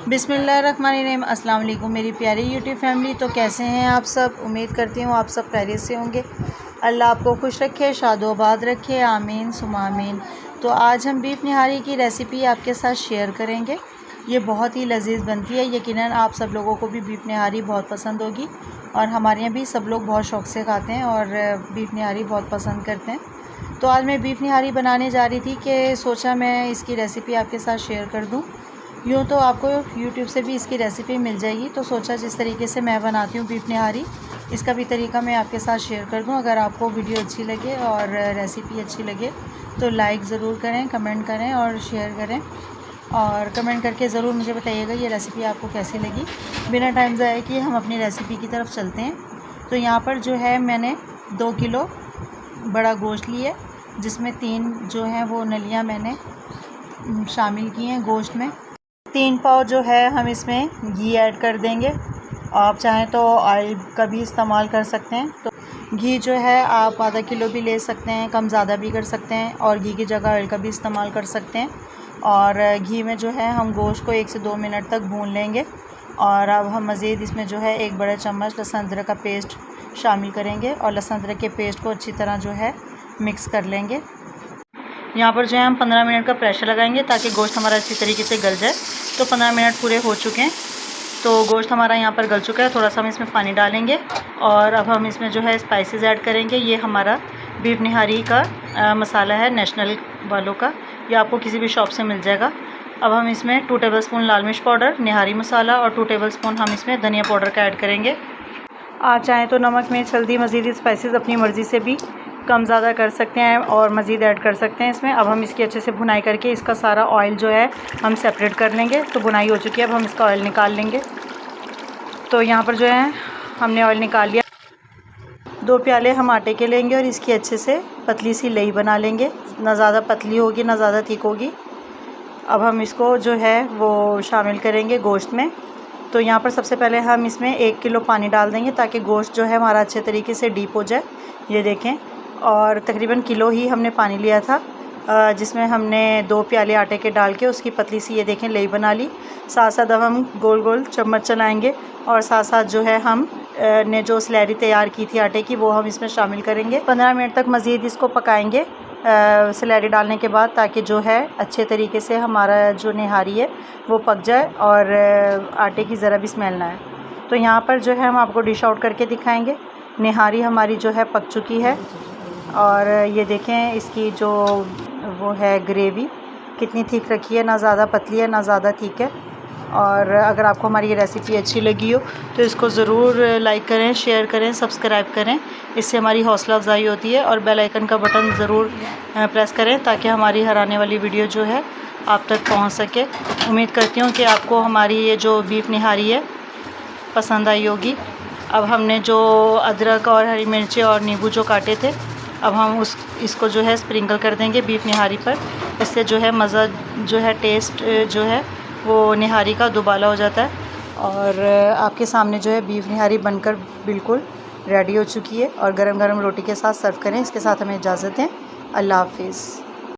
बिस्मिल्लाहिर्रहमानिर्रहीम। अस्सलाम वालेकुम मेरी प्यारी यूट्यूब फैमिली। तो कैसे हैं आप सब? उम्मीद करती हूँ आप सब खैरियत से होंगे। अल्लाह आपको खुश रखे, शादोबाद रखे, आमीन सुमा आमीन। तो आज हम बीफ निहारी की रेसिपी आपके साथ शेयर करेंगे। ये बहुत ही लजीज़ बनती है। यकीनन आप सब लोगों को भी बीफ निहारी बहुत पसंद होगी और हमारे यहाँ भी सब लोग बहुत शौक़ से खाते हैं और बीफ निहारी बहुत पसंद करते हैं। तो आज मैं बीफ निहारी बनाने जा रही थी कि सोचा मैं इसकी रेसिपी आपके साथ शेयर कर दूँ। यूँ तो आपको YouTube से भी इसकी रेसिपी मिल जाएगी, तो सोचा जिस तरीके से मैं बनाती हूँ बीफ निहारी, इसका भी तरीका मैं आपके साथ शेयर कर दूँ। अगर आपको वीडियो अच्छी लगे और रेसिपी अच्छी लगे तो लाइक ज़रूर करें, कमेंट करें और शेयर करें और कमेंट करके ज़रूर मुझे बताइएगा ये रेसिपी आपको कैसी लगी। बिना टाइम ज़ाया किए हम अपनी रेसिपी की तरफ चलते हैं। तो यहाँ पर जो है मैंने 2 किलो बड़ा गोश्त लिया, जिसमें 3 जो हैं वो नलियाँ मैंने शामिल की हैं गोश्त में। 3 पाव जो है हम इसमें घी ऐड कर देंगे। आप चाहें तो ऑयल का भी इस्तेमाल कर सकते हैं। तो घी जो है आप आधा किलो भी ले सकते हैं, कम ज़्यादा भी कर सकते हैं और घी की जगह ऑयल का भी इस्तेमाल कर सकते हैं। और घी में जो है हम गोश्त को 1 से 2 मिनट तक भून लेंगे। और अब हम मज़ीद इसमें जो है 1 बड़ा चम्मच लहसुन अदरक का पेस्ट शामिल करेंगे और लहसुन अदरक के पेस्ट को अच्छी तरह जो है मिक्स कर लेंगे। यहाँ पर जो है हम 15 मिनट का प्रेशर लगाएंगे ताकि गोश्त हमारा अच्छी तरीके से गल जाए। तो 15 मिनट पूरे हो चुके हैं, तो गोश्त हमारा यहाँ पर गल चुका है। थोड़ा सा हम इसमें पानी डालेंगे और अब हम इसमें जो है स्पाइसेस ऐड करेंगे। ये हमारा बीफ निहारी का मसाला है, नेशनल वालों का, ये आपको किसी भी शॉप से मिल जाएगा। अब हम इसमें 2 टेबलस्पून लाल मिर्च पाउडर, निहारी मसाला और 2 टेबलस्पून हम इसमें धनिया पाउडर का ऐड करेंगे। आप चाहें तो नमक, मिर्च, हल्दी, मज़ीद स्पाइसेस अपनी मर्ज़ी से भी कम ज़्यादा कर सकते हैं और मज़ीद ऐड कर सकते हैं इसमें। अब हम इसकी अच्छे से भुनाई करके इसका सारा ऑयल जो है हम सेपरेट कर लेंगे। तो भुनाई हो चुकी है, अब हम इसका ऑयल निकाल लेंगे। तो यहाँ पर जो है हमने ऑयल निकाल लिया। 2 प्याले हम आटे के लेंगे और इसकी अच्छे से पतली सी लई बना लेंगे। ना ज़्यादा पतली होगी ना ज़्यादा थिक होगी। अब हम इसको जो है वो शामिल करेंगे गोश्त में। तो यहाँ पर सबसे पहले हम इसमें 1 किलो पानी डाल देंगे ताकि गोश्त जो है हमारा अच्छे तरीके से डीप हो जाए। ये देखें, और तकरीबन किलो ही हमने पानी लिया था, जिसमें हमने 2 प्याले आटे के डाल के उसकी पतली सी ये देखें लेई बना ली। साथ साथ अब हम गोल गोल चम्मच चलाएंगे और साथ साथ जो है हम ने जो स्लैरी तैयार की थी आटे की वो हम इसमें शामिल करेंगे। 15 मिनट तक मज़ीद इसको पकाएंगे स्लैरी डालने के बाद, ताकि जो है अच्छे तरीके से हमारा जो निहारी है वो पक जाए और आटे की ज़रा भी स्मेल ना आए। तो यहाँ पर जो है हम आपको डिश आउट करके दिखाएंगे। निहारी हमारी जो है पक चुकी है और ये देखें इसकी जो वो है ग्रेवी कितनी थिक रखी है, ना ज़्यादा पतली है ना ज़्यादा थिक है। और अगर आपको हमारी ये रेसिपी अच्छी लगी हो तो इसको ज़रूर लाइक करें, शेयर करें, सब्सक्राइब करें। इससे हमारी हौसला अफजाई होती है और बेल आइकन का बटन ज़रूर प्रेस करें ताकि हमारी हर आने वाली वीडियो जो है आप तक पहुंच सके। उम्मीद करती हूँ कि आपको हमारी ये जो बीफ निहारी है पसंद आई होगी। अब हमने जो अदरक और हरी मिर्ची और नींबू जो काटे थे, अब हम इसको जो है स्प्रिंकल कर देंगे बीफ निहारी पर। इससे जो है मज़ा जो है टेस्ट जो है वो निहारी का दुबाला हो जाता है। और आपके सामने जो है बीफ निहारी बनकर बिल्कुल रेडी हो चुकी है और गरम गरम रोटी के साथ सर्व करें। इसके साथ हमें इजाज़त दें। अल्लाह हाफिज़।